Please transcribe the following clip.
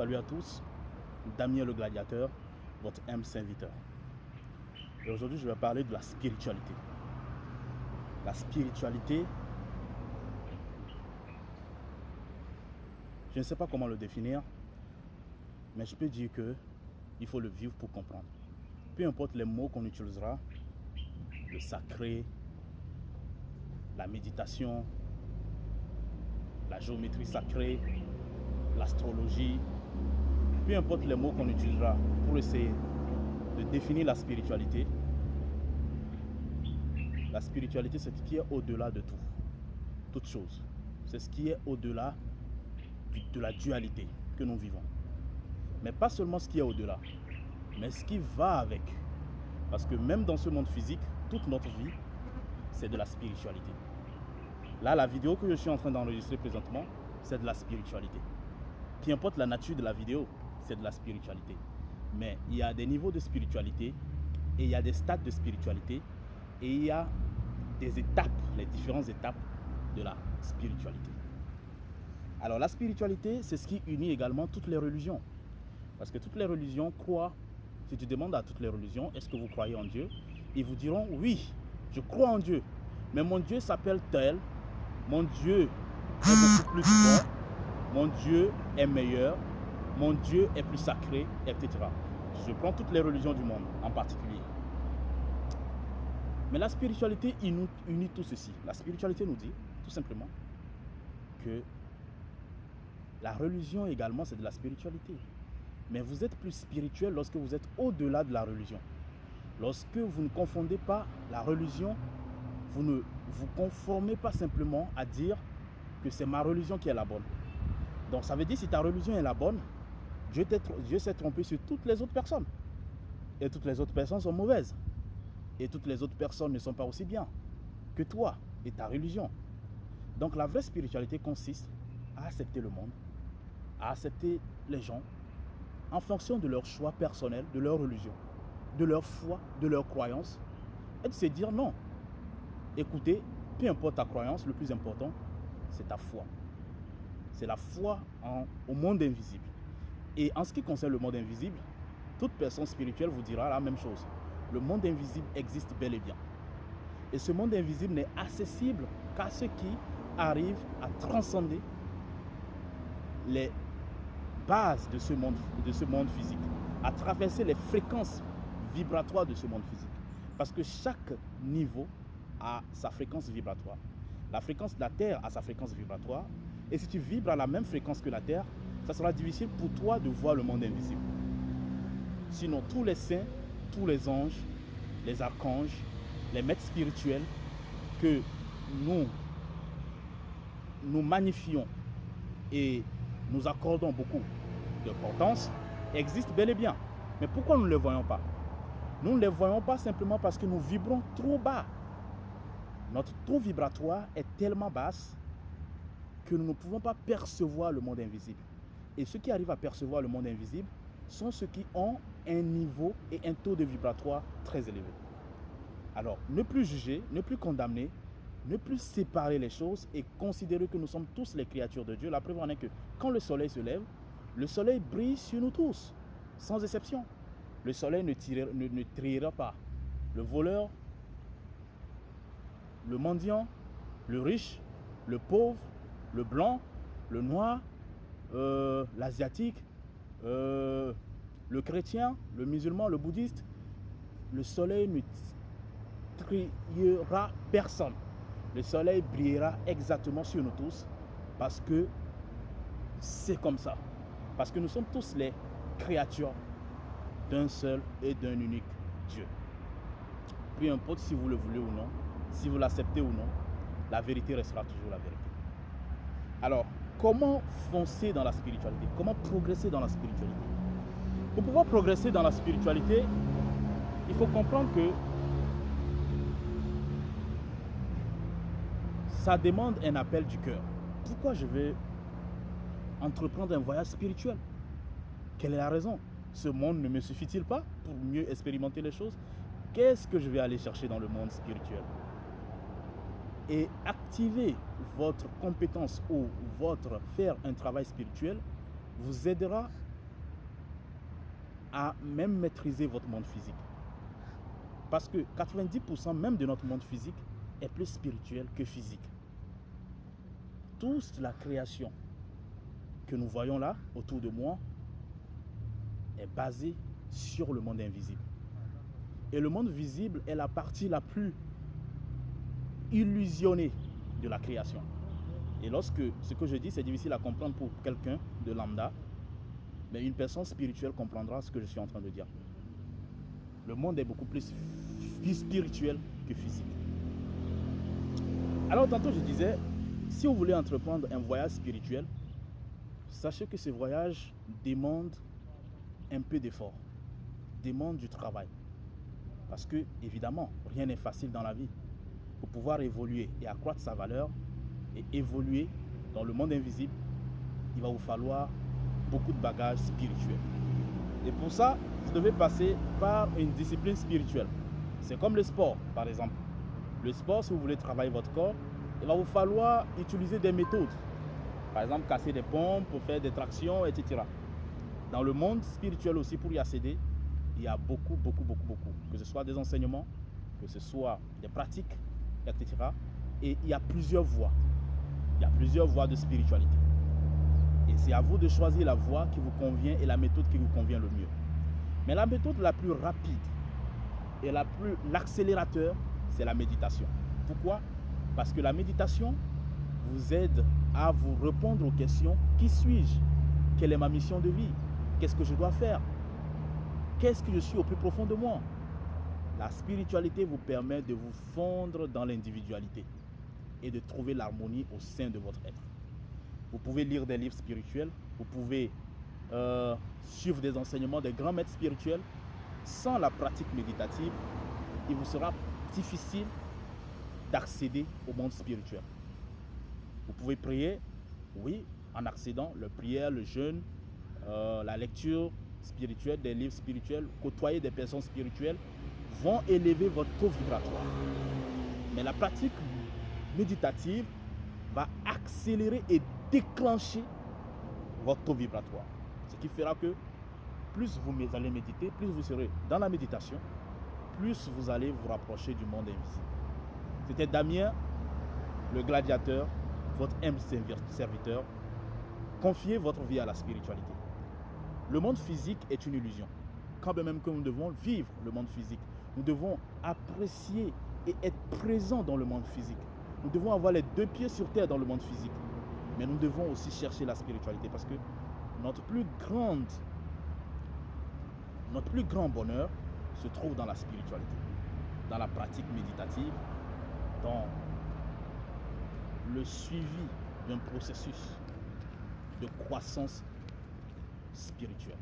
Salut à tous, Damien le Gladiateur, votre âme serviteur. Et aujourd'hui, je vais parler de la spiritualité. La spiritualité, je ne sais pas comment le définir, mais je peux dire qu'il faut le vivre pour comprendre. Peu importe les mots qu'on utilisera, le sacré, la méditation, la géométrie sacrée, l'astrologie, peu importe les mots qu'on utilisera pour essayer de définir la spiritualité, c'est ce qui est au-delà de tout, toute chose. C'est ce qui est au-delà de la dualité que nous vivons. Mais pas seulement ce qui est au-delà, mais ce qui va avec. Parce que même dans ce monde physique, toute notre vie, c'est de la spiritualité. Là, la vidéo que je suis en train d'enregistrer présentement, c'est de la spiritualité. Peu importe la nature de la vidéo, c'est de la spiritualité. Mais il y a des niveaux de spiritualité, et il y a des stades de spiritualité, et il y a des étapes, les différentes étapes de la spiritualité. Alors la spiritualité, c'est ce qui unit également toutes les religions. Parce que toutes les religions croient, si tu demandes à toutes les religions, est-ce que vous croyez en Dieu? Ils vous diront, oui, je crois en Dieu. Mais mon Dieu s'appelle tel, mon Dieu est beaucoup plus bon, mon Dieu est meilleur, mon Dieu est plus sacré, etc. Je prends toutes les religions du monde en particulier. Mais la spiritualité unit tout ceci. La spiritualité nous dit, tout simplement, que la religion également, c'est de la spiritualité. Mais vous êtes plus spirituel lorsque vous êtes au-delà de la religion. Lorsque vous ne confondez pas la religion, vous ne vous conformez pas simplement à dire que c'est ma religion qui est la bonne. Donc ça veut dire si ta religion est la bonne, Dieu s'est trompé sur toutes les autres personnes. Et toutes les autres personnes sont mauvaises. Et toutes les autres personnes ne sont pas aussi bien que toi et ta religion. Donc la vraie spiritualité consiste à accepter le monde, à accepter les gens en fonction de leur choix personnel, de leur religion, de leur foi, de leur croyance, et de se dire non. Écoutez, peu importe ta croyance, le plus important, c'est ta foi. C'est la foi au monde invisible. Et en ce qui concerne le monde invisible, toute personne spirituelle vous dira la même chose. Le monde invisible existe bel et bien. Et ce monde invisible n'est accessible qu'à ceux qui arrivent à transcender les bases de ce monde physique, à traverser les fréquences vibratoires de ce monde physique. Parce que chaque niveau a sa fréquence vibratoire. La fréquence de la Terre a sa fréquence vibratoire. Et si tu vibres à la même fréquence que la Terre, ça sera difficile pour toi de voir le monde invisible. Sinon, tous les saints, tous les anges, les archanges, les maîtres spirituels que nous magnifions et nous accordons beaucoup d'importance existent bel et bien. Mais pourquoi nous ne les voyons pas? Nous ne les voyons pas simplement parce que nous vibrons trop bas. Notre taux vibratoire est tellement basse que nous ne pouvons pas percevoir le monde invisible. Et ceux qui arrivent à percevoir le monde invisible sont ceux qui ont un niveau et un taux de vibratoire très élevé. Alors, ne plus juger, ne plus condamner, ne plus séparer les choses et considérer que nous sommes tous les créatures de Dieu. La preuve en est que quand le soleil se lève, le soleil brille sur nous tous, sans exception. Le soleil ne triera pas le voleur, le mendiant, le riche, le pauvre, le blanc, le noir, l'asiatique, le chrétien, le musulman, le bouddhiste. Le soleil ne triera personne. Le soleil brillera exactement sur nous tous parce que c'est comme ça. Parce que nous sommes tous les créatures d'un seul et d'un unique Dieu. Peu importe si vous le voulez ou non, si vous l'acceptez ou non, la vérité restera toujours la vérité. Alors, comment foncer dans la spiritualité? Comment progresser dans la spiritualité? Pour pouvoir progresser dans la spiritualité, il faut comprendre que ça demande un appel du cœur. Pourquoi je vais entreprendre un voyage spirituel? Quelle est la raison? Ce monde ne me suffit-il pas pour mieux expérimenter les choses? Qu'est-ce que je vais aller chercher dans le monde spirituel? Et activer votre compétence ou faire un travail spirituel vous aidera à même maîtriser votre monde physique. Parce que 90% même de notre monde physique est plus spirituel que physique. Toute la création que nous voyons là, autour de moi, est basée sur le monde invisible. Et le monde visible est la partie la plus illusionnée de la création. Et lorsque ce que je dis, c'est difficile à comprendre pour quelqu'un de lambda, mais une personne spirituelle comprendra ce que je suis en train de dire. Le monde est beaucoup plus spirituel que physique. Alors tantôt je disais, si vous voulez entreprendre un voyage spirituel, sachez que ce voyage demande un peu d'effort, demande du travail. Parce que, évidemment, rien n'est facile dans la vie. Pour pouvoir évoluer et accroître sa valeur et évoluer dans le monde invisible, il va vous falloir beaucoup de bagages spirituels. Et pour ça, vous devez passer par une discipline spirituelle. C'est comme le sport, par exemple. Le sport, si vous voulez travailler votre corps, il va vous falloir utiliser des méthodes. Par exemple, casser des pompes pour faire des tractions, etc. Dans le monde spirituel aussi, pour y accéder, il y a beaucoup. Que ce soit des enseignements, que ce soit des pratiques, etc. Et il y a plusieurs voies. Il y a plusieurs voies de spiritualité. Et c'est à vous de choisir la voie qui vous convient et la méthode qui vous convient le mieux. Mais la méthode la plus rapide et l'accélérateur, c'est la méditation. Pourquoi? Parce que la méditation vous aide à vous répondre aux questions. Qui suis-je? Quelle est ma mission de vie? Qu'est-ce que je dois faire? Qu'est-ce que je suis au plus profond de moi? La spiritualité vous permet de vous fondre dans l'individualité et de trouver l'harmonie au sein de votre être. Vous pouvez lire des livres spirituels, vous pouvez suivre des enseignements des grands maîtres spirituels. Sans la pratique méditative, il vous sera difficile d'accéder au monde spirituel. Vous pouvez prier, oui, en accédant, la prière, le jeûne, la lecture spirituelle, des livres spirituels, côtoyer des personnes spirituelles vont élever votre taux vibratoire. Mais la pratique méditative va accélérer et déclencher votre taux vibratoire. Ce qui fera que plus vous allez méditer, plus vous serez dans la méditation, plus vous allez vous rapprocher du monde invisible. C'était Damien, le gladiateur, votre humble serviteur. Confiez votre vie à la spiritualité. Le monde physique est une illusion. Quand même que nous devons vivre le monde physique, nous devons apprécier et être présents dans le monde physique. Nous devons avoir les deux pieds sur terre dans le monde physique. Mais nous devons aussi chercher la spiritualité parce que notre plus grand bonheur se trouve dans la spiritualité, dans la pratique méditative, dans le suivi d'un processus de croissance spirituelle.